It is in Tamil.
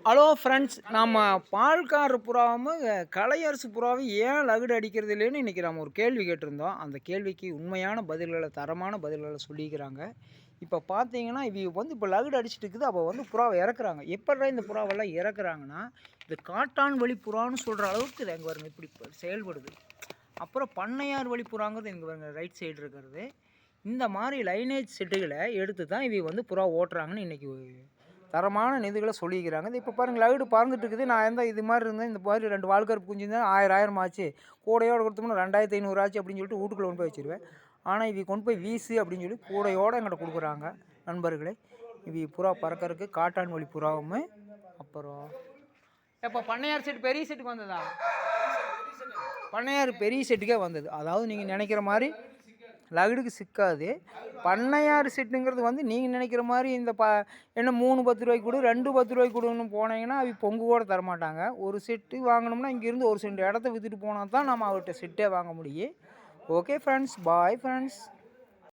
ஹலோ ஃப்ரெண்ட்ஸ், நம்ம பால்கார புறாவும் கலையரசு புறாவும் ஏன் லகுடு அடிக்கிறது இல்லைன்னு இன்றைக்கி நம்ம ஒரு கேள்வி கேட்டிருந்தோம். அந்த கேள்விக்கு உண்மையான பதில்களை, தரமான பதில்களை சொல்லிக்கிறாங்க. இப்போ பார்த்தீங்கன்னா இப்போ லகுடு அடிச்சுட்டு இருக்குது. அப்போ புறாவை இறக்குறாங்க. எப்படிடா இந்த புறாவெல்லாம் இறக்குறாங்கன்னா, இது காட்டான் வழி புறான்னு சொல்கிற அளவுக்கு இது எங்கே வருங்க இப்படி செயல்படுது. அப்புறம் பண்ணையார் வழி புறாங்கிறது எங்கே வருங்க ரைட் சைடு இருக்கிறது. இந்த மாதிரி லைனேஜ் செட்டுகளை எடுத்து தான் புறா ஓட்டுறாங்கன்னு இன்றைக்கி தரமான நிதிகளை சொல்லிக்கிறாங்க. இது இப்போ பாருங்கள், லகுடு பறந்துட்டு இருக்குது. நான் இது மாதிரி இருந்தேன், இந்த மாதிரி 2 வால்கருப்பு குஞ்சு தான் 1000 ஆச்சு, கூடையோடு கொடுத்தோம்னா 2500 ஆச்சு அப்படின்னு சொல்லிட்டு வீட்டுக்குள்ளே கொண்டு போய் வச்சுருவேன். ஆனால் கொண்டு போய் வீசு அப்படின்னு சொல்லி கூடையோடு எங்கிட்ட கொடுக்குறாங்க. நண்பர்களே, புறா பறக்கிறதுக்கு காட்டான் வழி புறாவும். அப்புறம் இப்போ பண்ணையார் செட்டு பெரிய செட்டுக்கு வந்ததா? பண்ணையார் பெரிய செட்டுக்கே வந்தது. அதாவது நீங்கள் நினைக்கிற மாதிரி லகுடுக்கு சிக்காது. பண்ணையார் செட்டுங்கிறது நீங்கள் நினைக்கிற மாதிரி இந்த என்ன 3 10 ரூபாய்க்கு கொடு, 2 10 ரூபாய்க்கு கொடுன்னு போனீங்கன்னா பொங்கு கூட தரமாட்டாங்க. ஒரு செட்டு வாங்கினோம்னா இங்கேருந்து ஒரு சென்ட் இடத்த விற்றுட்டு போனால் தான் நம்ம அவர்கிட்ட செட்டே வாங்க முடியும். Okay friends, bye friends.